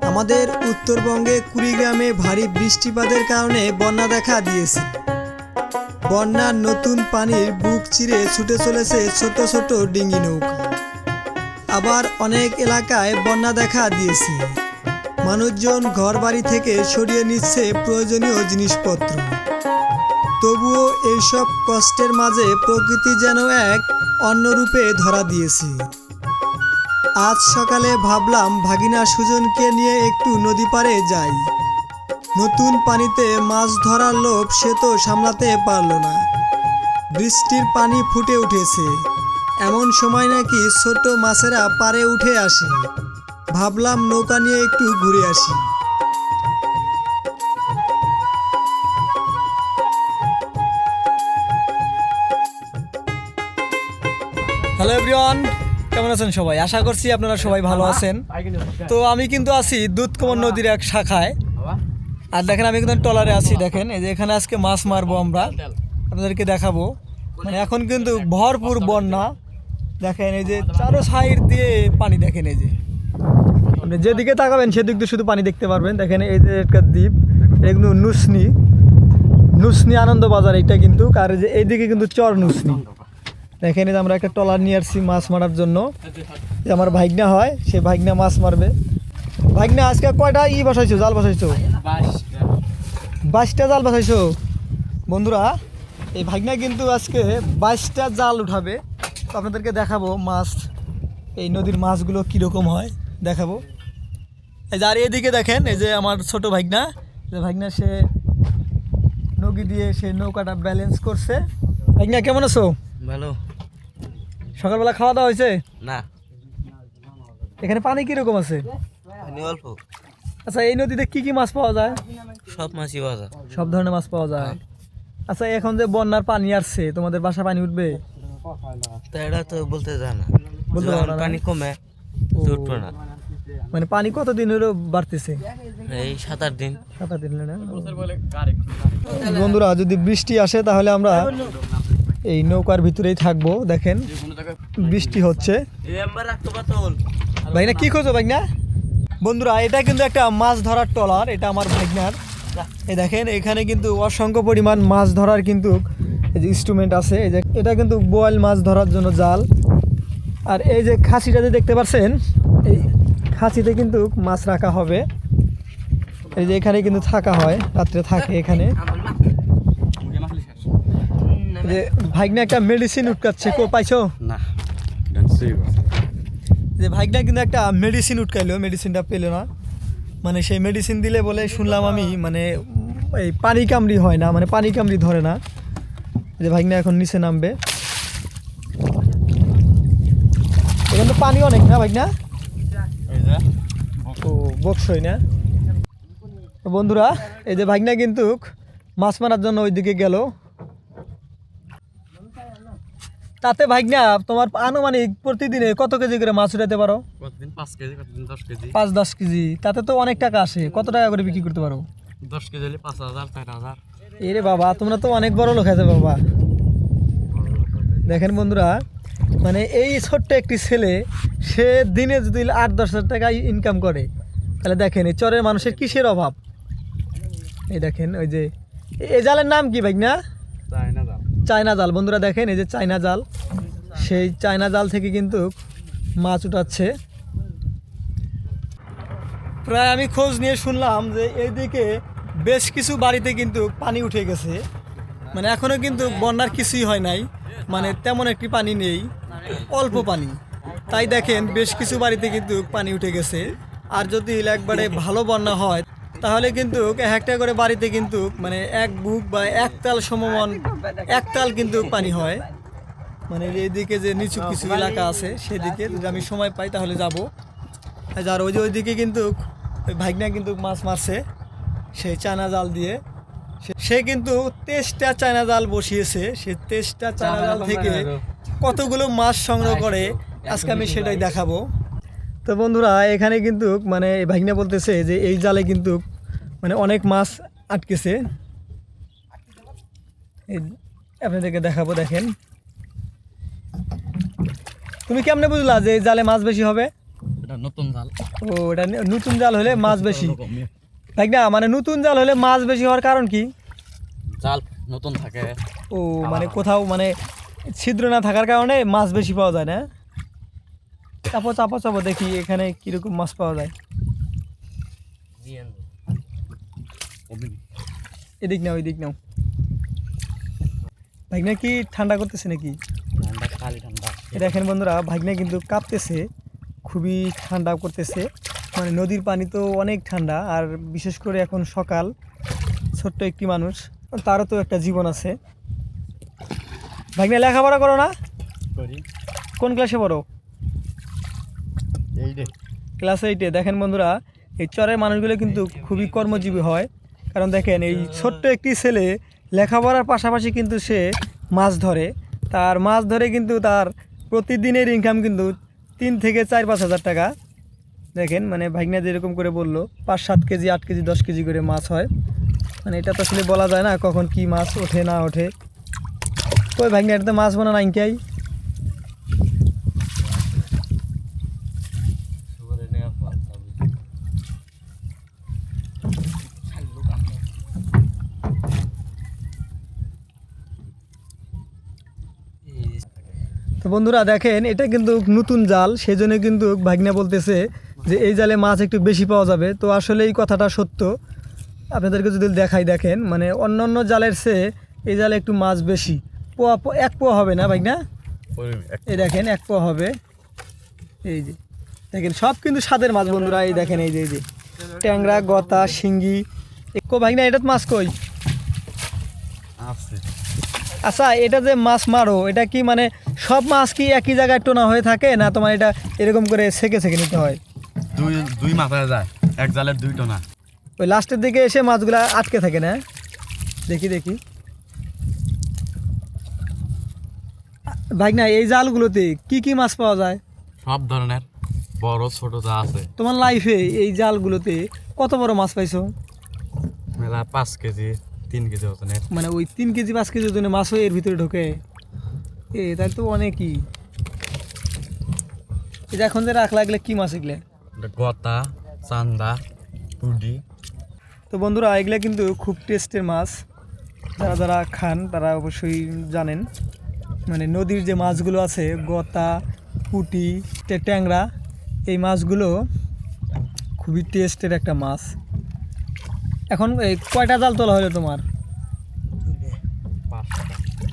আমাদের উত্তরবঙ্গে কুড়িগ্রামে ভারী বৃষ্টিপাতের কারণে বন্যা দেখা দিয়েছে। বন্যার নতুন পানির বুক চিরে ছুটে চলেছে ছোট ছোট ডিঙি নৌকা। আবার অনেক এলাকায় বন্যা দেখা দিয়েছে। মানুষজন ঘরবাড়ি থেকে সরিয়ে নিচ্ছে প্রয়োজনীয় জিনিসপত্র। তবুও এইসব কষ্টের মাঝে প্রকৃতি যেন এক অন্য রূপে ধরা দিয়েছে। আজ সকালে ভাবলাম ভাগিনা সুজনকে নিয়ে একটু নদী পাড়ে যাই। নতুন পানিতে মাছ ধরার লোভ সে তো সামলাতে পারল না। বৃষ্টির পানি ফুটে উঠেছে, এমন সময় নাকি ছোট মাছেরা পাড়ে উঠে আসে। ভাবলাম নৌকা নিয়ে একটু ঘুরে আসি। হ্যালো এভরিওয়ান, কেমন আছেন সবাই? আশা করছি আপনারা সবাই ভালো আছেন। তো আমি কিন্তু আছি দুধকুমার নদীর এক শাখায়। আর দেখেন আমি কিন্তু ট্রলারে আছি। দেখেন এই যে এখানে আজকে মাছ মারবো আমরা, আপনাদেরকে দেখাবো। মানে এখন কিন্তু ভরপুর বন্যা। দেখেন এই যে চারো সাইড দিয়ে পানি। দেখেন এই যে আপনি যেদিকে তাকাবেন সেদিক দিয়ে শুধু পানি দেখতে পারবেন। দেখেন এই যে একটা দ্বীপ, এটা কিন্তু নুসনি আনন্দ বাজার এটা কিন্তু। আর যে এইদিকে কিন্তু চর নুসনি। দেখেন এই যে আমরা একটা ট্রলার নিয়ে আসছি মাছ মারার জন্য। আমার ভাগনা হয়, সে ভাগনা মাছ মারবে। ভাগনা আজকে কয়টা বসাইছো, জাল বসাইছো? 22টা জাল বসাইছো। বন্ধুরা এই ভাগনা কিন্তু আজকে 22টা জাল উঠাবে। তো আপনাদেরকে দেখাবো মাছ, এই নদীর মাছগুলো কীরকম হয় দেখাবো। এই যে আর এদিকে দেখেন এই যে আমার ছোট ভাগনা, সে নৌকি দিয়ে সে নৌকাটা ব্যালেন্স করছে। ভাগনা কেমন আছো? ভালো। সকালবেলা খাওয়া দাওয়া হয়েছে? না। এখানে পানি কিরকম আছে? পানি অল্প। আচ্ছা এই নদীতে কি কি মাছ পাওয়া যায়? সব মাছই পাওয়া যায়। সব ধরনের মাছ পাওয়া যায়। আচ্ছা এখন যে বন্যার পানি আসছে, তোমাদের বাসা পানি উঠবে? তা এটা তো বলতে যায় না। বলতে পারো না? পানি কমে উঠবে না। মানে পানি কতদিন হলো বাড়তেছে? এই 7-8 দিন। 7 দিন না? বন্ধুরা যদি বৃষ্টি আসে তাহলে আমরা এই নৌকার ভিতরেই থাকবো। দেখেন বৃষ্টি হচ্ছে। ভাই না কি খোঁজো ভাই না? বন্ধুরা এটা কিন্তু একটা মাছ ধরার ট্রলার, এটা আমার ভাগনার। এই দেখেন এখানে কিন্তু অসংখ্য পরিমাণ মাছ ধরার কিন্তু এই যে ইনস্ট্রুমেন্ট আছে। এই যে এটা কিন্তু বোয়াল মাছ ধরার জন্য জাল। আর এই যে খাঁচিটা যে দেখতে পাচ্ছেন, এই খাঁচিতে কিন্তু মাছ রাখা হবে। এই যে এখানে কিন্তু থাকা হয়, রাত্রে থাকে এখানে। যে ভাগনা একটা মেডিসিন উটকাচ্ছে, কো পাইছো না? যে ভাগনা কিন্তু একটা মেডিসিন উটকাইলো, মেডিসিনটা পেলো না। মানে সেই মেডিসিন দিলে বলে শুনলাম আমি, মানে এই পানি কামড়ি হয় না, মানে পানি কামড়ি ধরে না। যে ভাগনা এখন নিচে নামবে। এখানে তো পানি অনেক না ভাগনা? ও বকসই না? তো বন্ধুরা এই যে ভাগনা কিন্তু মাছ মারার জন্য ওইদিকে গেল। তাতে ভাগনা তোমার আনুমানিক প্রতিদিনে কত কেজি করে মাছ উঠাতে পারো? প্রতিদিন 5 কেজি, প্রতিদিন 10 কেজি। 5-10 কেজি, তাতে তো অনেক টাকা আসে। কত টাকা করে বিক্রি করতে পারো? 10 কেজি হলে 5,000, 4,000। এরে বাবা, তোমরা তো অনেক বড় লোক আছে বাবা। দেখেন বন্ধুরা, মানে এই ছোট্ট একটি ছেলে, সে দিনে যদি 8-10 হাজার টাকা ইনকাম করে, তাহলে দেখেন এই চরের মানুষের কিসের অভাব। এই দেখেন ওই যে এই জালের নাম কি ভাগনা? চায়না জাল। বন্ধুরা দেখেন এই যে চায়না জাল, সেই চায়না জাল থেকে কিন্তু মাছ উঠাচ্ছে। প্রায় আমি খোঁজ নিয়ে শুনলাম যে এইদিকে বেশ কিছু বাড়িতে কিন্তু পানি উঠে গেছে। মানে এখনও কিন্তু বন্যার কিছুই হয় নাই, মানে তেমন একটি পানি নেই, অল্প পানি। তাই দেখেন বেশ কিছু বাড়িতে কিন্তু পানি উঠে গেছে। আর যদি একবারে ভালো বন্যা হয় তাহলে কিন্তু একটা করে বাড়িতে কিন্তু মানে এক বুক বা এক তাল সমমান, এক তাল কিন্তু পানি হয়। মানে এইদিকে যে নিচু কিছু এলাকা আছে সেদিকে যদি আমি সময় পাই তাহলে যাব। আর ওই যে ওইদিকে কিন্তু ওই ভাগনা কিন্তু মাছ মারছে সেই চায়না জাল দিয়ে। সে কিন্তু 23টা চায়না জাল বসিয়েছে। সে 23টা চায়না জাল থেকে কতগুলো মাছ সংগ্রহ করে আজকে আমি সেটাই দেখাবো। তো বন্ধুরা এখানে কিন্তু মানে ভাগনা বলতেছে যে এই জালে কিন্তু মানে অনেক মাছ আটকেছে। এই আপনাদেরকে দেখাবো, দেখেন। তুমি কেমনে বুঝলা যে এই জালে মাছ বেশি হবে? এটা নতুন জাল। ও, এটা নতুন জাল হলে মাছ বেশি, তাই না? মানে নতুন জাল হলে মাছ বেশি হওয়ার কারণ কি? জাল নতুন থাকে। ও, মানে কোথাও মানে ছিদ্র না থাকার কারণে মাছ বেশি পাওয়া যায় না? চাপো চাপো চাপো, দেখি এখানে কিরকম মাছ পাওয়া যায়। এদিক নাও, এদিক নাও। ভাগনা কি ঠান্ডা করতেছে নাকি? ঠান্ডা, খালি ঠান্ডা। দেখেন বন্ধুরা, ভাগনা কিন্তু কাঁপতেছে, খুবই ঠান্ডা করতেছে। মানে নদীর পানি তো অনেক ঠান্ডা, আর বিশেষ করে এখন সকাল, ছোট্ট একটি মানুষ, তারও তো একটা জীবন আছে। ভাগনা লেখাপড়া করো না? করি। কোন ক্লাসে পড়ো? এই রে। ক্লাস 8-এ। দেখেন বন্ধুরা, এই চরের মানুষগুলো কিন্তু খুবই কর্মজীবী হয়। কারণ দেখেন, এই ছোট্ট একটি ছেলে লেখাপড়ার পাশাপাশি কিন্তু সে মাছ ধরে। তার মাছ ধরে কিন্তু তার প্রতিদিনের ইনকাম কিন্তু 3 থেকে 4-5 হাজার টাকা। দেখেন, মানে ভাগনা যেরকম করে বললো, 5-7 কেজি, 8 কেজি, 10 কেজি করে মাছ হয়। মানে এটা তো আসলে বলা যায় না কখন কি মাছ ওঠে না ওঠে। ওই ভাগনা, এটাতে মাছ বোনা নাই কাই? তো বন্ধুরা দেখেন, এটা কিন্তু নতুন জাল, সেই জন্য কিন্তু ভাগনা বলতেছে যে এই জালে মাছ একটু বেশি পাওয়া যাবে। তো আসলে এই কথাটা সত্য। আপনাদেরকে যদি দেখাই, দেখেন, মানে অন্য অন্য জালের চেয়ে এই জালে একটু মাছ বেশি। পোয়া 1 পোয়া হবে না ভাগনা? এই দেখেন, 1 পোয়া হবে। এই যে দেখেন, সব কিন্তু স্বাদের মাছ বন্ধুরা। এই দেখেন, এই যে ট্যাংরা, গতা, শিঙ্গি। কো ভাগনা, এটা মাছ কই? আচ্ছা, এটা যে মাছ মারো, এটা কি মানে সব মাছ কি একই জায়গায় টোনা হয়ে থাকে, না তোমার এটা এরকম করে ছেঁকে ছেঁকে নিতে হয়? দুই মাথায় যায়, এক জালের 2 টোনা। ওই লাস্টের দিকে এসে মাছগুলা আটকে থাকে না? দেখি দেখি ভাগনা, এই জালগুলোতে কি কি মাছ পাওয়া যায়? সব ধরনের, বড় ছোট যা আছে। তোমার লাইফে এই জালগুলোতে কত বড় মাছ পাইছো? মেলা 5 কেজি 3 কেজি ওজনের। মানে ওই 3 কেজি 5 কেজি ওজনের মাছও এর ভিতরে ঢোকে? তাহলে তো অনেকই। এটা এখন যে রাখলা, এগুলো কি মাছ এগুলো? গতা, চান্দা, পুডি। তো বন্ধুরা, এগুলো কিন্তু খুব টেস্টের মাছ। যারা যারা খান তারা অবশ্যই জানেন। মানে নদীর যে মাছগুলো আছে, গতা, পুঁটি, ট্যাংরা, এই মাছগুলো খুবই টেস্টের একটা মাছ। এখন এই কয়টা জাল তোলা হলো তোমার?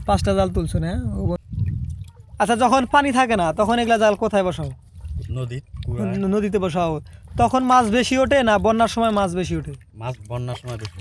5টা জাল তুলছো না? আচ্ছা, যখন পানি থাকে না তখন এগুলা জাল কোথায় বসাও? নদীতে বসাও। তখন মাছ বেশি ওঠে না বন্যার সময় মাছ বেশি ওঠে? মাছ বন্যার সময় বেশি।